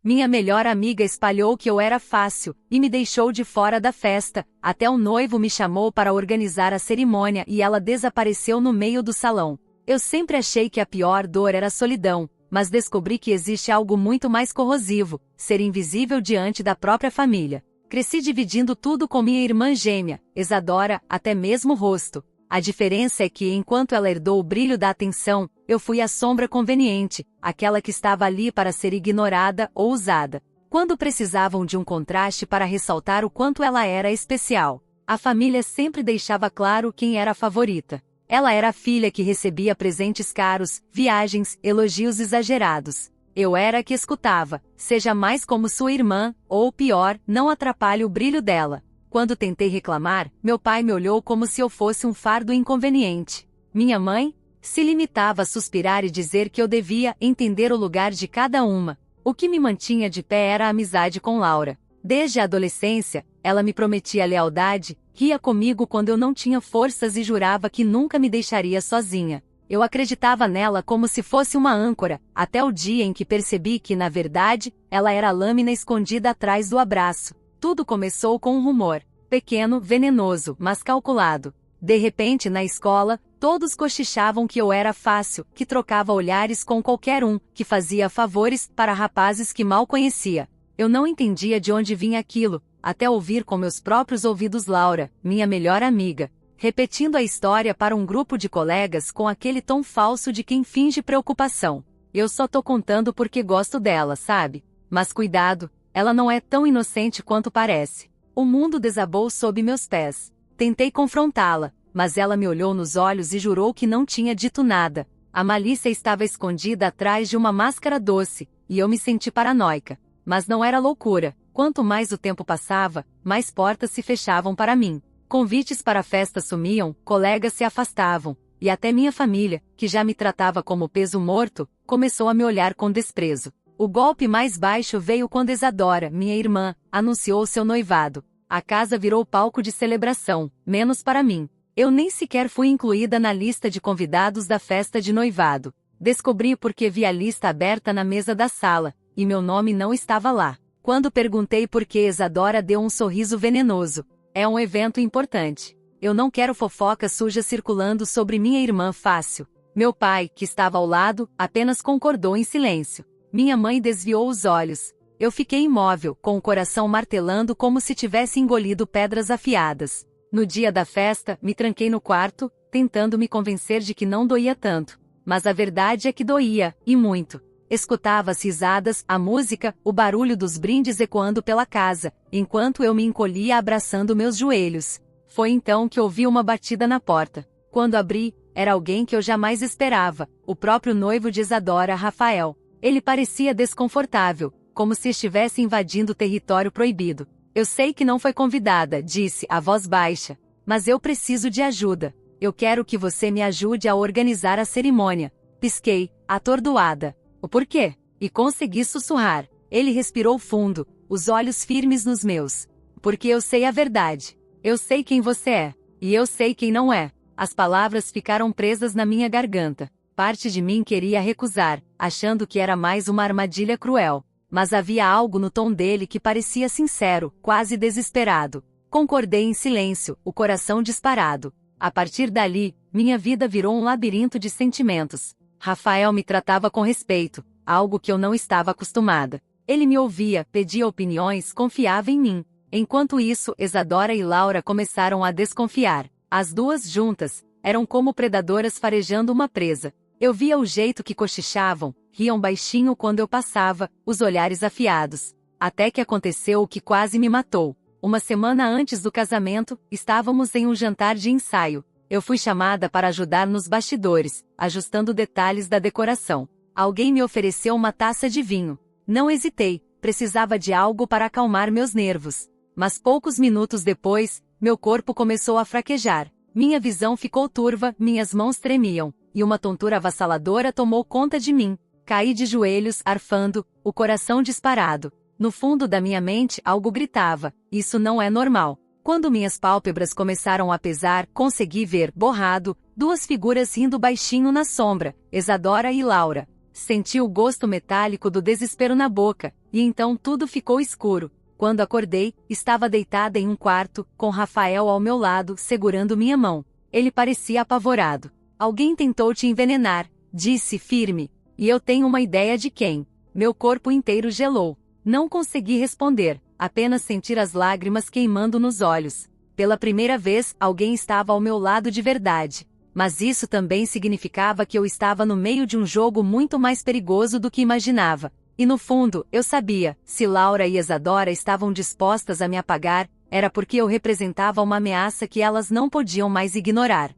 Minha melhor amiga espalhou que eu era fácil, e me deixou de fora da festa, até o noivo me chamou para organizar a cerimônia e ela desapareceu no meio do salão. Eu sempre achei que a pior dor era a solidão, mas descobri que existe algo muito mais corrosivo, ser invisível diante da própria família. Cresci dividindo tudo com minha irmã gêmea, Isadora, até mesmo o rosto. A diferença é que enquanto ela herdou o brilho da atenção, eu fui a sombra conveniente, aquela que estava ali para ser ignorada ou usada. Quando precisavam de um contraste para ressaltar o quanto ela era especial, a família sempre deixava claro quem era a favorita. Ela era a filha que recebia presentes caros, viagens, elogios exagerados. Eu era a que escutava, seja mais como sua irmã, ou pior, não atrapalhe o brilho dela. Quando tentei reclamar, meu pai me olhou como se eu fosse um fardo inconveniente. Minha mãe se limitava a suspirar e dizer que eu devia entender o lugar de cada uma. O que me mantinha de pé era a amizade com Laura. Desde a adolescência, ela me prometia lealdade, ria comigo quando eu não tinha forças e jurava que nunca me deixaria sozinha. Eu acreditava nela como se fosse uma âncora, até o dia em que percebi que, na verdade, ela era a lâmina escondida atrás do abraço. Tudo começou com um rumor, pequeno, venenoso, mas calculado. De repente, na escola, todos cochichavam que eu era fácil, que trocava olhares com qualquer um, que fazia favores para rapazes que mal conhecia. Eu não entendia de onde vinha aquilo, até ouvir com meus próprios ouvidos Laura, minha melhor amiga, repetindo a história para um grupo de colegas com aquele tom falso de quem finge preocupação. Eu só tô contando porque gosto dela, sabe? Mas cuidado, ela não é tão inocente quanto parece. O mundo desabou sob meus pés. Tentei confrontá-la, mas ela me olhou nos olhos e jurou que não tinha dito nada. A malícia estava escondida atrás de uma máscara doce, e eu me senti paranoica. Mas não era loucura. Quanto mais o tempo passava, mais portas se fechavam para mim. Convites para a festa sumiam, colegas se afastavam, e até minha família, que já me tratava como peso morto, começou a me olhar com desprezo. O golpe mais baixo veio quando Isadora, minha irmã, anunciou seu noivado. A casa virou palco de celebração, menos para mim. Eu nem sequer fui incluída na lista de convidados da festa de noivado. Descobri porque vi a lista aberta na mesa da sala, e meu nome não estava lá. Quando perguntei por que, Isadora deu um sorriso venenoso. É um evento importante. Eu não quero fofoca suja circulando sobre minha irmã fácil. Meu pai, que estava ao lado, apenas concordou em silêncio. Minha mãe desviou os olhos. Eu fiquei imóvel, com o coração martelando como se tivesse engolido pedras afiadas. No dia da festa, me tranquei no quarto, tentando me convencer de que não doía tanto. Mas a verdade é que doía, e muito. Escutava as risadas, a música, o barulho dos brindes ecoando pela casa, enquanto eu me encolhia abraçando meus joelhos. Foi então que ouvi uma batida na porta. Quando abri, era alguém que eu jamais esperava, o próprio noivo de Isadora, Rafael. Ele parecia desconfortável, como se estivesse invadindo território proibido. Eu sei que não foi convidada, disse, a voz baixa. Mas eu preciso de ajuda. Eu quero que você me ajude a organizar a cerimônia. Pisquei, atordoada. O porquê? E consegui sussurrar. Ele respirou fundo, os olhos firmes nos meus. Porque eu sei a verdade. Eu sei quem você é. E eu sei quem não é. As palavras ficaram presas na minha garganta. Parte de mim queria recusar, achando que era mais uma armadilha cruel. Mas havia algo no tom dele que parecia sincero, quase desesperado. Concordei em silêncio, o coração disparado. A partir dali, minha vida virou um labirinto de sentimentos. Rafael me tratava com respeito, algo que eu não estava acostumada. Ele me ouvia, pedia opiniões, confiava em mim. Enquanto isso, Isadora e Laura começaram a desconfiar. As duas juntas eram como predadoras farejando uma presa. Eu via o jeito que cochichavam, riam baixinho quando eu passava, os olhares afiados. Até que aconteceu o que quase me matou. Uma semana antes do casamento, estávamos em um jantar de ensaio. Eu fui chamada para ajudar nos bastidores, ajustando detalhes da decoração. Alguém me ofereceu uma taça de vinho. Não hesitei, precisava de algo para acalmar meus nervos. Mas poucos minutos depois, meu corpo começou a fraquejar. Minha visão ficou turva, minhas mãos tremiam, e uma tontura avassaladora tomou conta de mim. Caí de joelhos, arfando, o coração disparado. No fundo da minha mente algo gritava, isso não é normal. Quando minhas pálpebras começaram a pesar, consegui ver, borrado, duas figuras rindo baixinho na sombra, Isadora e Laura. Senti o gosto metálico do desespero na boca, e então tudo ficou escuro. Quando acordei, estava deitada em um quarto, com Rafael ao meu lado, segurando minha mão. Ele parecia apavorado. Alguém tentou te envenenar, disse firme. E eu tenho uma ideia de quem. Meu corpo inteiro gelou. Não consegui responder, apenas sentir as lágrimas queimando nos olhos. Pela primeira vez, alguém estava ao meu lado de verdade. Mas isso também significava que eu estava no meio de um jogo muito mais perigoso do que imaginava. E no fundo, eu sabia, se Laura e Isadora estavam dispostas a me apagar, era porque eu representava uma ameaça que elas não podiam mais ignorar.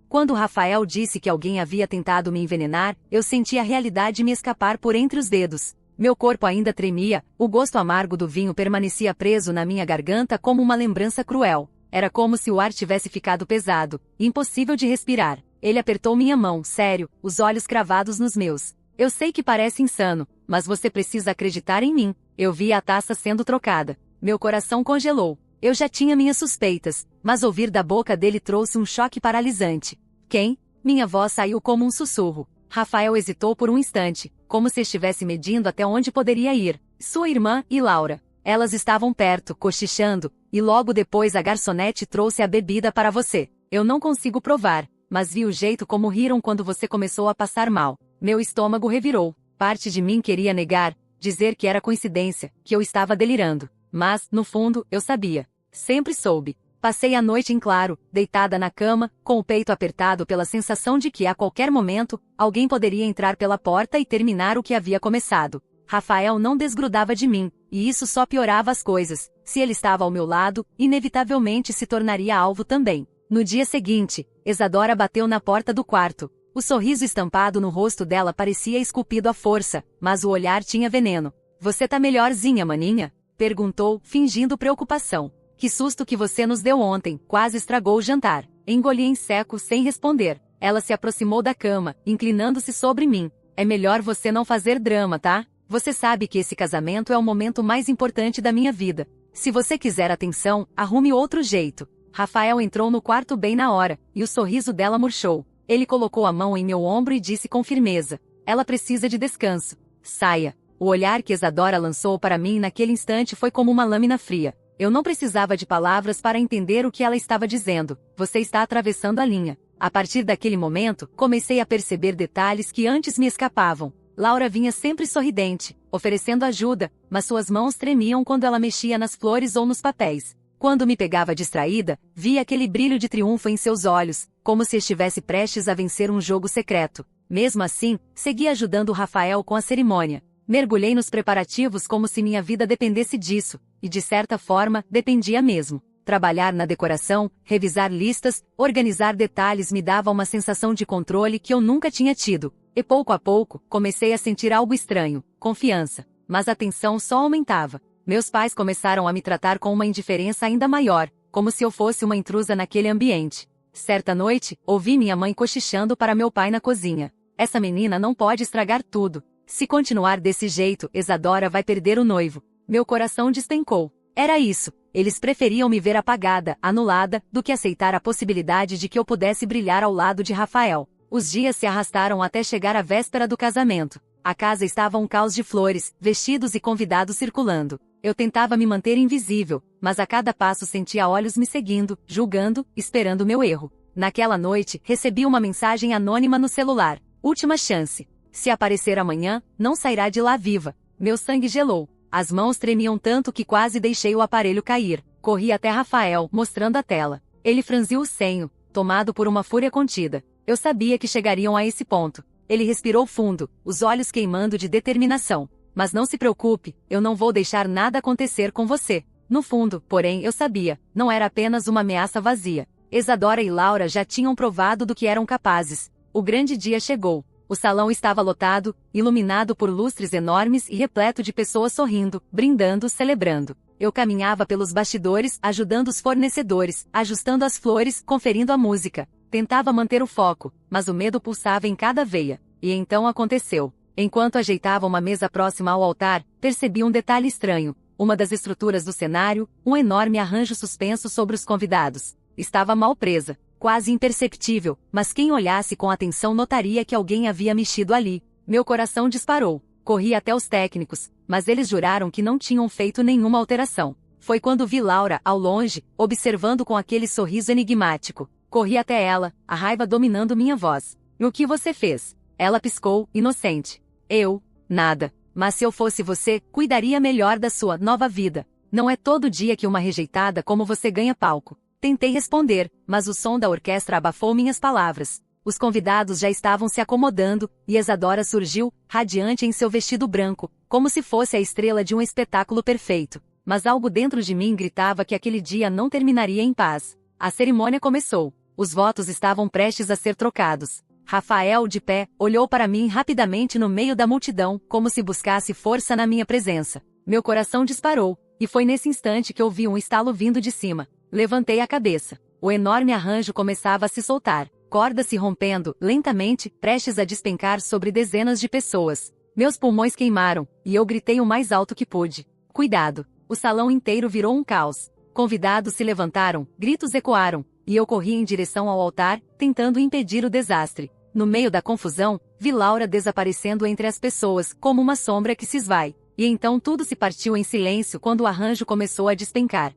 Quando Rafael disse que alguém havia tentado me envenenar, eu senti a realidade me escapar por entre os dedos. Meu corpo ainda tremia, o gosto amargo do vinho permanecia preso na minha garganta como uma lembrança cruel. Era como se o ar tivesse ficado pesado, impossível de respirar. Ele apertou minha mão, sério, os olhos cravados nos meus. Eu sei que parece insano, mas você precisa acreditar em mim. Eu vi a taça sendo trocada. Meu coração congelou. Eu já tinha minhas suspeitas, mas ouvir da boca dele trouxe um choque paralisante. Quem? Minha voz saiu como um sussurro. Rafael hesitou por um instante, como se estivesse medindo até onde poderia ir. Sua irmã e Laura. Elas estavam perto, cochichando, e logo depois a garçonete trouxe a bebida para você. Eu não consigo provar, mas vi o jeito como riram quando você começou a passar mal. Meu estômago revirou. Parte de mim queria negar, dizer que era coincidência, que eu estava delirando. Mas, no fundo, eu sabia. Sempre soube. Passei a noite em claro, deitada na cama, com o peito apertado pela sensação de que a qualquer momento, alguém poderia entrar pela porta e terminar o que havia começado. Rafael não desgrudava de mim, e isso só piorava as coisas. Se ele estava ao meu lado, inevitavelmente se tornaria alvo também. No dia seguinte, Isadora bateu na porta do quarto. O sorriso estampado no rosto dela parecia esculpido à força, mas o olhar tinha veneno. Você tá melhorzinha, maninha? Perguntou, fingindo preocupação. Que susto que você nos deu ontem, quase estragou o jantar. Engoli em seco sem responder. Ela se aproximou da cama, inclinando-se sobre mim. É melhor você não fazer drama, tá? Você sabe que esse casamento é o momento mais importante da minha vida. Se você quiser atenção, arrume outro jeito. Rafael entrou no quarto bem na hora, e o sorriso dela murchou. Ele colocou a mão em meu ombro e disse com firmeza. Ela precisa de descanso. Saia. O olhar que Isadora lançou para mim naquele instante foi como uma lâmina fria. Eu não precisava de palavras para entender o que ela estava dizendo. Você está atravessando a linha. A partir daquele momento, comecei a perceber detalhes que antes me escapavam. Laura vinha sempre sorridente, oferecendo ajuda, mas suas mãos tremiam quando ela mexia nas flores ou nos papéis. Quando me pegava distraída, via aquele brilho de triunfo em seus olhos, como se estivesse prestes a vencer um jogo secreto. Mesmo assim, segui ajudando Rafael com a cerimônia. Mergulhei nos preparativos como se minha vida dependesse disso, e de certa forma, dependia mesmo. Trabalhar na decoração, revisar listas, organizar detalhes me dava uma sensação de controle que eu nunca tinha tido. E pouco a pouco, comecei a sentir algo estranho, confiança. Mas a tensão só aumentava. Meus pais começaram a me tratar com uma indiferença ainda maior, como se eu fosse uma intrusa naquele ambiente. Certa noite, ouvi minha mãe cochichando para meu pai na cozinha. Essa menina não pode estragar tudo. Se continuar desse jeito, Isadora vai perder o noivo. Meu coração despencou. Era isso. Eles preferiam me ver apagada, anulada, do que aceitar a possibilidade de que eu pudesse brilhar ao lado de Rafael. Os dias se arrastaram até chegar a véspera do casamento. A casa estava um caos de flores, vestidos e convidados circulando. Eu tentava me manter invisível, mas a cada passo sentia olhos me seguindo, julgando, esperando meu erro. Naquela noite, recebi uma mensagem anônima no celular. Última chance. Se aparecer amanhã, não sairá de lá viva. Meu sangue gelou. As mãos tremiam tanto que quase deixei o aparelho cair. Corri até Rafael, mostrando a tela. Ele franziu o senho, tomado por uma fúria contida. Eu sabia que chegariam a esse ponto. Ele respirou fundo, os olhos queimando de determinação. Mas não se preocupe, eu não vou deixar nada acontecer com você. No fundo, porém, eu sabia, não era apenas uma ameaça vazia. Isadora e Laura já tinham provado do que eram capazes. O grande dia chegou. O salão estava lotado, iluminado por lustres enormes e repleto de pessoas sorrindo, brindando, celebrando. Eu caminhava pelos bastidores, ajudando os fornecedores, ajustando as flores, conferindo a música. Tentava manter o foco, mas o medo pulsava em cada veia. E então aconteceu. Enquanto ajeitava uma mesa próxima ao altar, percebi um detalhe estranho. Uma das estruturas do cenário, um enorme arranjo suspenso sobre os convidados. Estava mal presa, quase imperceptível, mas quem olhasse com atenção notaria que alguém havia mexido ali. Meu coração disparou. Corri até os técnicos, mas eles juraram que não tinham feito nenhuma alteração. Foi quando vi Laura, ao longe, observando com aquele sorriso enigmático. Corri até ela, a raiva dominando minha voz. O que você fez? Ela piscou, inocente. Eu? Nada. Mas se eu fosse você, cuidaria melhor da sua nova vida. Não é todo dia que uma rejeitada como você ganha palco. Tentei responder, mas o som da orquestra abafou minhas palavras. Os convidados já estavam se acomodando, e Isadora surgiu, radiante em seu vestido branco, como se fosse a estrela de um espetáculo perfeito. Mas algo dentro de mim gritava que aquele dia não terminaria em paz. A cerimônia começou. Os votos estavam prestes a ser trocados. Rafael, de pé, olhou para mim rapidamente no meio da multidão, como se buscasse força na minha presença. Meu coração disparou, e foi nesse instante que ouvi um estalo vindo de cima. Levantei a cabeça. O enorme arranjo começava a se soltar. Cordas se rompendo, lentamente, prestes a despencar sobre dezenas de pessoas. Meus pulmões queimaram, e eu gritei o mais alto que pude. Cuidado! O salão inteiro virou um caos. Convidados se levantaram, gritos ecoaram, e eu corri em direção ao altar, tentando impedir o desastre. No meio da confusão, vi Laura desaparecendo entre as pessoas, como uma sombra que se esvai. E então tudo se partiu em silêncio quando o arranjo começou a despencar.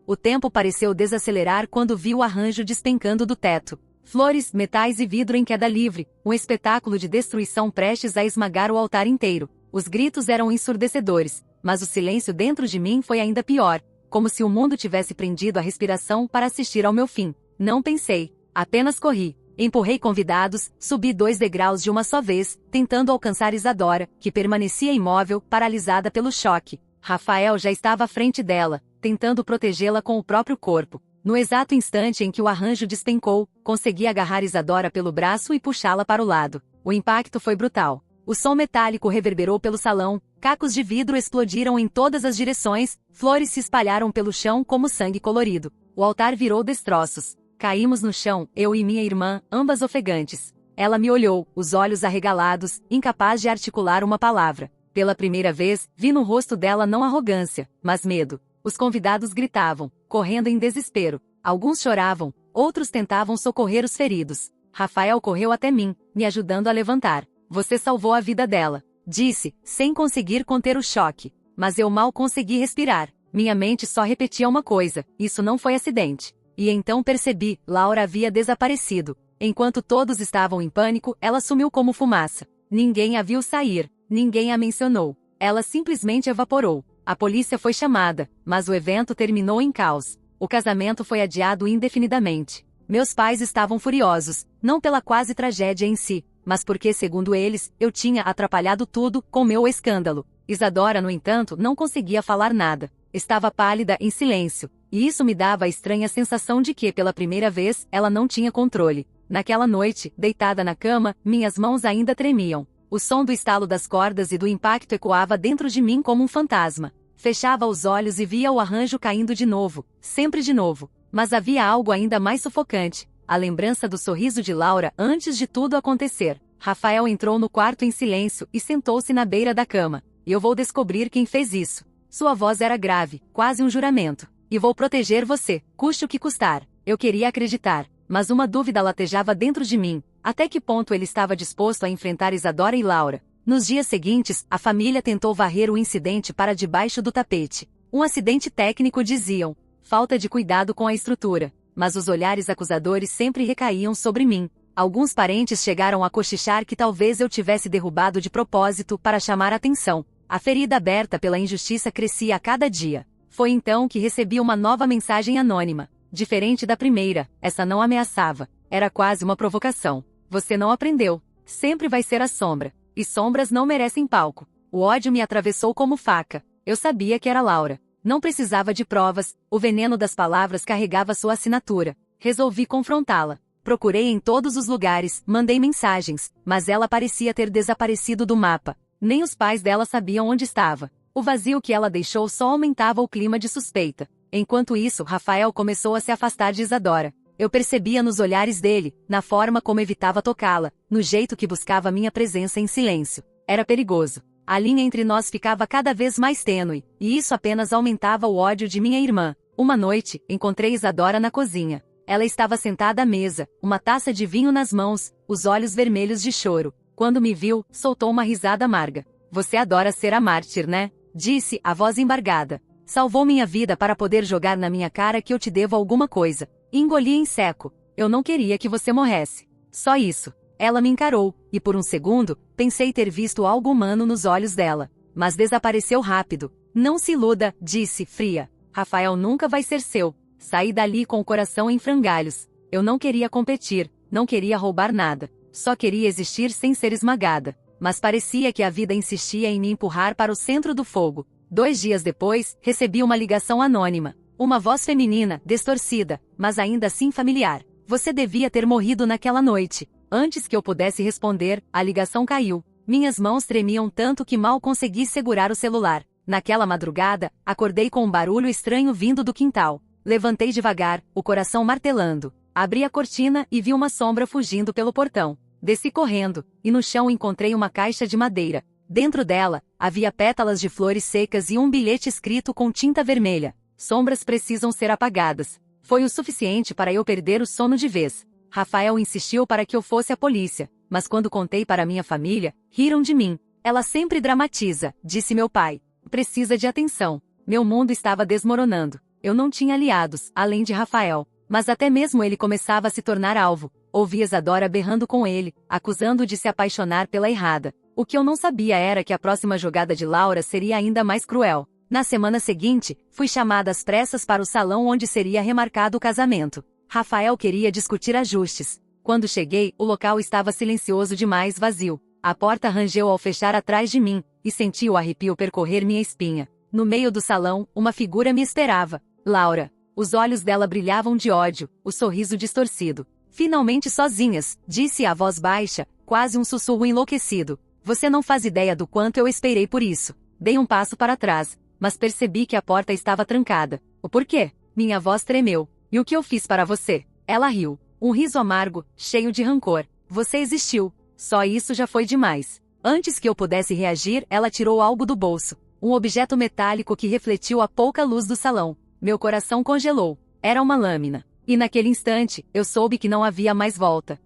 O tempo pareceu desacelerar quando vi o arranjo despencando do teto. Flores, metais e vidro em queda livre, um espetáculo de destruição prestes a esmagar o altar inteiro. Os gritos eram ensurdecedores, mas o silêncio dentro de mim foi ainda pior, como se o mundo tivesse prendido a respiração para assistir ao meu fim. Não pensei, apenas corri. Empurrei convidados, subi 2 degraus de uma só vez, tentando alcançar Isadora, que permanecia imóvel, paralisada pelo choque. Rafael já estava à frente dela, tentando protegê-la com o próprio corpo. No exato instante em que o arranjo despencou, consegui agarrar Isadora pelo braço e puxá-la para o lado. O impacto foi brutal. O som metálico reverberou pelo salão, cacos de vidro explodiram em todas as direções, flores se espalharam pelo chão como sangue colorido. O altar virou destroços. Caímos no chão, eu e minha irmã, ambas ofegantes. Ela me olhou, os olhos arregalados, incapaz de articular uma palavra. Pela primeira vez, vi no rosto dela não arrogância, mas medo. Os convidados gritavam, correndo em desespero. Alguns choravam, outros tentavam socorrer os feridos. Rafael correu até mim, me ajudando a levantar. Você salvou a vida dela, disse, sem conseguir conter o choque. Mas eu mal consegui respirar. Minha mente só repetia uma coisa, isso não foi acidente. E então percebi, Laura havia desaparecido. Enquanto todos estavam em pânico, ela sumiu como fumaça. Ninguém a viu sair, ninguém a mencionou. Ela simplesmente evaporou. A polícia foi chamada, mas o evento terminou em caos. O casamento foi adiado indefinidamente. Meus pais estavam furiosos, não pela quase tragédia em si, mas porque, segundo eles, eu tinha atrapalhado tudo com meu escândalo. Isadora, no entanto, não conseguia falar nada. Estava pálida em silêncio, e isso me dava a estranha sensação de que, pela primeira vez, ela não tinha controle. Naquela noite, deitada na cama, minhas mãos ainda tremiam. O som do estalo das cordas e do impacto ecoava dentro de mim como um fantasma. Fechava os olhos e via o arranjo caindo de novo, sempre de novo. Mas havia algo ainda mais sufocante, a lembrança do sorriso de Laura antes de tudo acontecer. Rafael entrou no quarto em silêncio e sentou-se na beira da cama. Eu vou descobrir quem fez isso. Sua voz era grave, quase um juramento. E vou proteger você, custe o que custar. Eu queria acreditar, mas uma dúvida latejava dentro de mim. Até que ponto ele estava disposto a enfrentar Isadora e Laura? Nos dias seguintes, a família tentou varrer o incidente para debaixo do tapete. Um acidente técnico, diziam. Falta de cuidado com a estrutura. Mas os olhares acusadores sempre recaíam sobre mim. Alguns parentes chegaram a cochichar que talvez eu tivesse derrubado de propósito para chamar atenção. A ferida aberta pela injustiça crescia a cada dia. Foi então que recebi uma nova mensagem anônima. Diferente da primeira, essa não ameaçava. Era quase uma provocação. Você não aprendeu. Sempre vai ser a sombra. E sombras não merecem palco. O ódio me atravessou como faca. Eu sabia que era Laura. Não precisava de provas, o veneno das palavras carregava sua assinatura. Resolvi confrontá-la. Procurei em todos os lugares, mandei mensagens, mas ela parecia ter desaparecido do mapa. Nem os pais dela sabiam onde estava. O vazio que ela deixou só aumentava o clima de suspeita. Enquanto isso, Rafael começou a se afastar de Isadora. Eu percebia nos olhares dele, na forma como evitava tocá-la, no jeito que buscava minha presença em silêncio. Era perigoso. A linha entre nós ficava cada vez mais tênue, e isso apenas aumentava o ódio de minha irmã. Uma noite, encontrei Isadora na cozinha. Ela estava sentada à mesa, uma taça de vinho nas mãos, os olhos vermelhos de choro. Quando me viu, soltou uma risada amarga. Você adora ser a mártir, né? Disse, a voz embargada. Salvou minha vida para poder jogar na minha cara que eu te devo alguma coisa. Engoli em seco. Eu não queria que você morresse. Só isso. Ela me encarou, e por um segundo, pensei ter visto algo humano nos olhos dela. Mas desapareceu rápido. Não se iluda, disse, fria. Rafael nunca vai ser seu. Saí dali com o coração em frangalhos. Eu não queria competir, não queria roubar nada. Só queria existir sem ser esmagada. Mas parecia que a vida insistia em me empurrar para o centro do fogo. 2 dias depois, recebi uma ligação anônima. Uma voz feminina, distorcida, mas ainda assim familiar. Você devia ter morrido naquela noite. Antes que eu pudesse responder, a ligação caiu. Minhas mãos tremiam tanto que mal consegui segurar o celular. Naquela madrugada, acordei com um barulho estranho vindo do quintal. Levantei devagar, o coração martelando. Abri a cortina e vi uma sombra fugindo pelo portão. Desci correndo, e no chão encontrei uma caixa de madeira. Dentro dela, havia pétalas de flores secas e um bilhete escrito com tinta vermelha. Sombras precisam ser apagadas. Foi o suficiente para eu perder o sono de vez. Rafael insistiu para que eu fosse à polícia, mas quando contei para minha família, riram de mim. Ela sempre dramatiza, disse meu pai. Precisa de atenção. Meu mundo estava desmoronando. Eu não tinha aliados, além de Rafael. Mas até mesmo ele começava a se tornar alvo. Ouvi Isadora berrando com ele, acusando-o de se apaixonar pela errada. O que eu não sabia era que a próxima jogada de Laura seria ainda mais cruel. Na semana seguinte, fui chamada às pressas para o salão onde seria remarcado o casamento. Rafael queria discutir ajustes. Quando cheguei, o local estava silencioso demais, vazio. A porta rangeu ao fechar atrás de mim, e senti o arrepio percorrer minha espinha. No meio do salão, uma figura me esperava. Laura. Os olhos dela brilhavam de ódio, o sorriso distorcido. Finalmente sozinhas, disse a voz baixa, quase um sussurro enlouquecido. Você não faz ideia do quanto eu esperei por isso. Dei um passo para trás, mas percebi que a porta estava trancada. O porquê? Minha voz tremeu. E o que eu fiz para você? Ela riu. Um riso amargo, cheio de rancor. Você existiu. Só isso já foi demais. Antes que eu pudesse reagir, ela tirou algo do bolso. Um objeto metálico que refletiu a pouca luz do salão. Meu coração congelou. Era uma lâmina. E naquele instante, eu soube que não havia mais volta.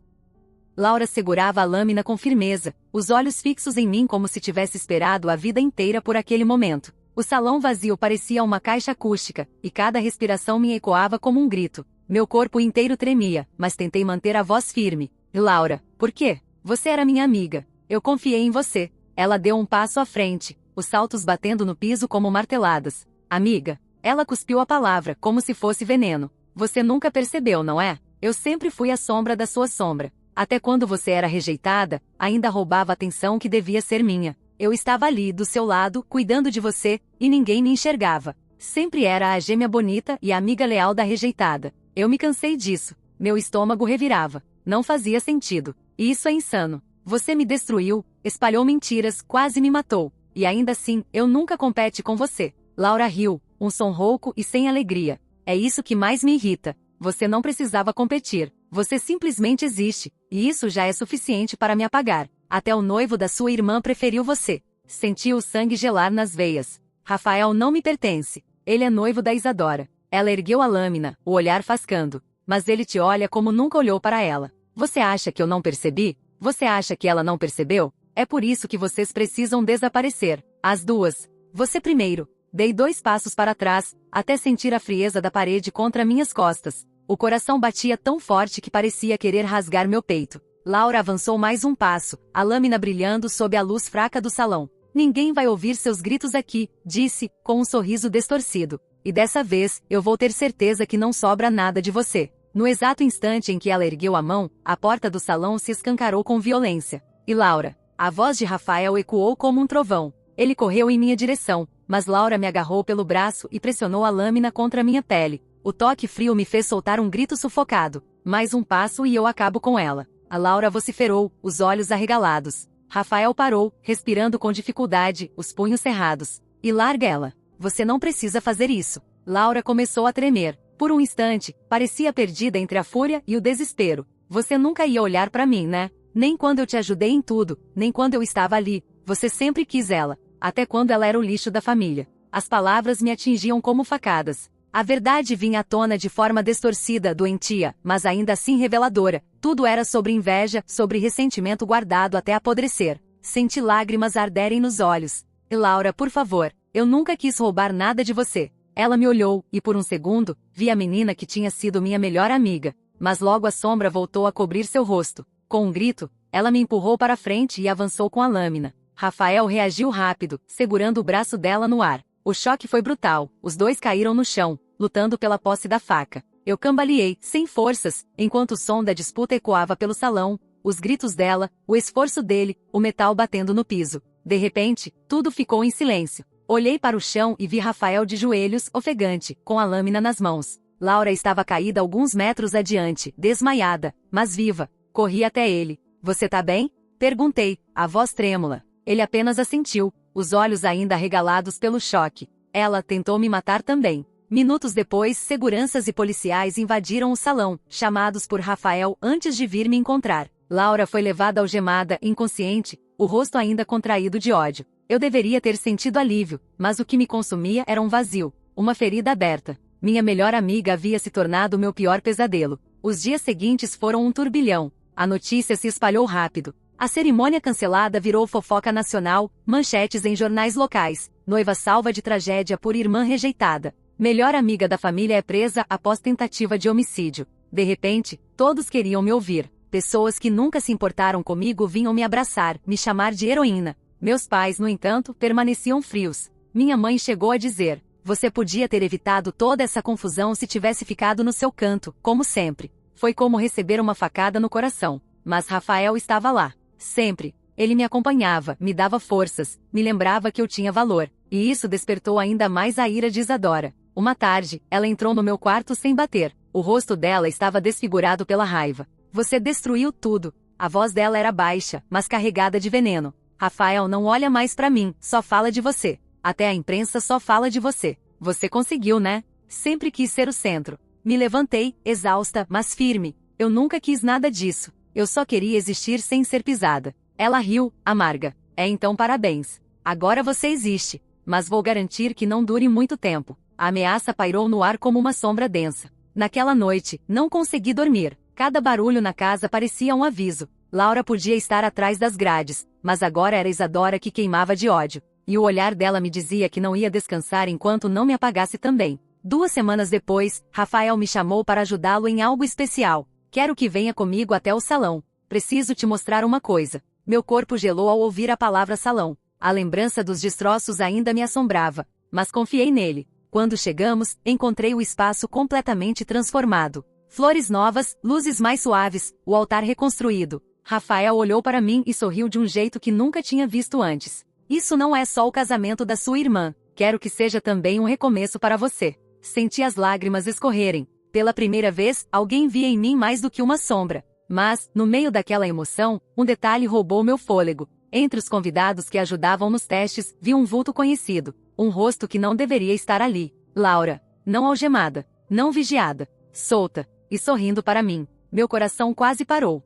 Laura segurava a lâmina com firmeza, os olhos fixos em mim como se tivesse esperado a vida inteira por aquele momento. O salão vazio parecia uma caixa acústica, e cada respiração me ecoava como um grito. Meu corpo inteiro tremia, mas tentei manter a voz firme. Laura, por quê? Você era minha amiga. Eu confiei em você. Ela deu um passo à frente, os saltos batendo no piso como marteladas. Amiga. Ela cuspiu a palavra, como se fosse veneno. Você nunca percebeu, não é? Eu sempre fui a sombra da sua sombra. Até quando você era rejeitada, ainda roubava a atenção que devia ser minha. Eu estava ali, do seu lado, cuidando de você, e ninguém me enxergava. Sempre era a gêmea bonita e a amiga leal da rejeitada. Eu me cansei disso. Meu estômago revirava. Não fazia sentido. E isso é insano. Você me destruiu, espalhou mentiras, quase me matou. E ainda assim, eu nunca compete com você. Laura riu, um som rouco e sem alegria. É isso que mais me irrita. Você não precisava competir. Você simplesmente existe, e isso já é suficiente para me apagar. Até o noivo da sua irmã preferiu você. Senti o sangue gelar nas veias. Rafael não me pertence. Ele é noivo da Isadora. Ela ergueu a lâmina, o olhar fascando. Mas ele te olha como nunca olhou para ela. Você acha que eu não percebi? Você acha que ela não percebeu? É por isso que vocês precisam desaparecer. As duas. Você primeiro. Dei 2 passos para trás, até sentir a frieza da parede contra minhas costas. O coração batia tão forte que parecia querer rasgar meu peito. Laura avançou mais um passo, a lâmina brilhando sob a luz fraca do salão. Ninguém vai ouvir seus gritos aqui, disse, com um sorriso distorcido. E dessa vez, eu vou ter certeza que não sobra nada de você. No exato instante em que ela ergueu a mão, a porta do salão se escancarou com violência. E Laura? A voz de Rafael ecoou como um trovão. Ele correu em minha direção, mas Laura me agarrou pelo braço e pressionou a lâmina contra minha pele. O toque frio me fez soltar um grito sufocado. Mais um passo e eu acabo com ela. A Laura vociferou, os olhos arregalados. Rafael parou, respirando com dificuldade, os punhos cerrados. E larga ela. Você não precisa fazer isso. Laura começou a tremer. Por um instante, parecia perdida entre a fúria e o desespero. Você nunca ia olhar para mim, né? Nem quando eu te ajudei em tudo, nem quando eu estava ali. Você sempre quis ela. Até quando ela era o lixo da família. As palavras me atingiam como facadas. A verdade vinha à tona de forma distorcida, doentia, mas ainda assim reveladora. Tudo era sobre inveja, sobre ressentimento guardado até apodrecer. Senti lágrimas arderem nos olhos. E Laura, por favor, eu nunca quis roubar nada de você. Ela me olhou, e por um segundo, vi a menina que tinha sido minha melhor amiga. Mas logo a sombra voltou a cobrir seu rosto. Com um grito, ela me empurrou para frente e avançou com a lâmina. Rafael reagiu rápido, segurando o braço dela no ar. O choque foi brutal, os dois caíram no chão, lutando pela posse da faca. Eu cambaleei, sem forças, enquanto o som da disputa ecoava pelo salão, os gritos dela, o esforço dele, o metal batendo no piso. De repente, tudo ficou em silêncio. Olhei para o chão e vi Rafael de joelhos, ofegante, com a lâmina nas mãos. Laura estava caída alguns metros adiante, desmaiada, mas viva. Corri até ele. Você tá bem? Perguntei, a voz trêmula. Ele apenas assentiu, os olhos ainda arregalados pelo choque. Ela tentou me matar também. Minutos depois, seguranças e policiais invadiram o salão, chamados por Rafael antes de vir me encontrar. Laura foi levada algemada, inconsciente, o rosto ainda contraído de ódio. Eu deveria ter sentido alívio, mas o que me consumia era um vazio, uma ferida aberta. Minha melhor amiga havia se tornado meu pior pesadelo. Os dias seguintes foram um turbilhão. A notícia se espalhou rápido. A cerimônia cancelada virou fofoca nacional, manchetes em jornais locais. Noiva salva de tragédia por irmã rejeitada. Melhor amiga da família é presa após tentativa de homicídio. De repente, todos queriam me ouvir. Pessoas que nunca se importaram comigo vinham me abraçar, me chamar de heroína. Meus pais, no entanto, permaneciam frios. Minha mãe chegou a dizer: você podia ter evitado toda essa confusão se tivesse ficado no seu canto, como sempre. Foi como receber uma facada no coração. Mas Rafael estava lá. Sempre. Ele me acompanhava, me dava forças, me lembrava que eu tinha valor. E isso despertou ainda mais a ira de Isadora. Uma tarde, ela entrou no meu quarto sem bater. O rosto dela estava desfigurado pela raiva. Você destruiu tudo. A voz dela era baixa, mas carregada de veneno. Rafael não olha mais pra mim, só fala de você. Até a imprensa só fala de você. Você conseguiu, né? Sempre quis ser o centro. Me levantei, exausta, mas firme. Eu nunca quis nada disso. Eu só queria existir sem ser pisada. Ela riu, amarga. Então parabéns. Agora você existe. Mas vou garantir que não dure muito tempo. A ameaça pairou no ar como uma sombra densa. Naquela noite, não consegui dormir. Cada barulho na casa parecia um aviso. Laura podia estar atrás das grades, mas agora era Isadora que queimava de ódio. E o olhar dela me dizia que não ia descansar enquanto não me apagasse também. 2 semanas depois, Rafael me chamou para ajudá-lo em algo especial. Quero que venha comigo até o salão. Preciso te mostrar uma coisa. Meu corpo gelou ao ouvir a palavra salão. A lembrança dos destroços ainda me assombrava, mas confiei nele. Quando chegamos, encontrei o espaço completamente transformado. Flores novas, luzes mais suaves, o altar reconstruído. Rafael olhou para mim e sorriu de um jeito que nunca tinha visto antes. Isso não é só o casamento da sua irmã. Quero que seja também um recomeço para você. Senti as lágrimas escorrerem. Pela primeira vez, alguém via em mim mais do que uma sombra. Mas, no meio daquela emoção, um detalhe roubou meu fôlego. Entre os convidados que ajudavam nos testes, vi um vulto conhecido. Um rosto que não deveria estar ali. Laura. Não algemada. Não vigiada. Solta. E sorrindo para mim. Meu coração quase parou.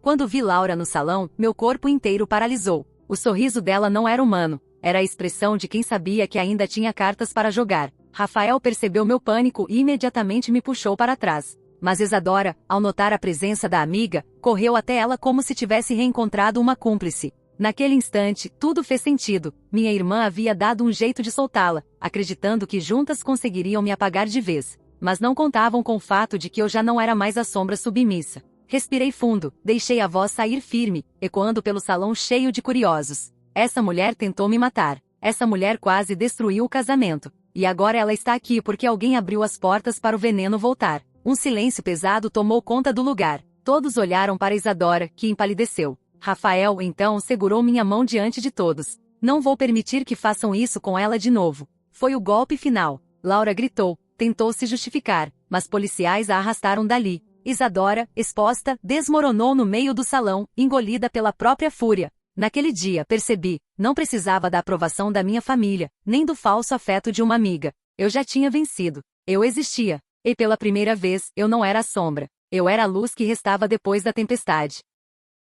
Quando vi Laura no salão, meu corpo inteiro paralisou. O sorriso dela não era humano. Era a expressão de quem sabia que ainda tinha cartas para jogar. Rafael percebeu meu pânico e imediatamente me puxou para trás. Mas Isadora, ao notar a presença da amiga, correu até ela como se tivesse reencontrado uma cúmplice. Naquele instante, tudo fez sentido. Minha irmã havia dado um jeito de soltá-la, acreditando que juntas conseguiriam me apagar de vez. Mas não contavam com o fato de que eu já não era mais a sombra submissa. Respirei fundo, deixei a voz sair firme, ecoando pelo salão cheio de curiosos. Essa mulher tentou me matar. Essa mulher quase destruiu o casamento. E agora ela está aqui porque alguém abriu as portas para o veneno voltar. Um silêncio pesado tomou conta do lugar. Todos olharam para Isadora, que empalideceu. Rafael, então, segurou minha mão diante de todos. Não vou permitir que façam isso com ela de novo. Foi o golpe final. Laura gritou, tentou se justificar, mas policiais a arrastaram dali. Isadora, exposta, desmoronou no meio do salão, engolida pela própria fúria. Naquele dia, percebi, não precisava da aprovação da minha família, nem do falso afeto de uma amiga. Eu já tinha vencido. Eu existia. E pela primeira vez, eu não era a sombra. Eu era a luz que restava depois da tempestade.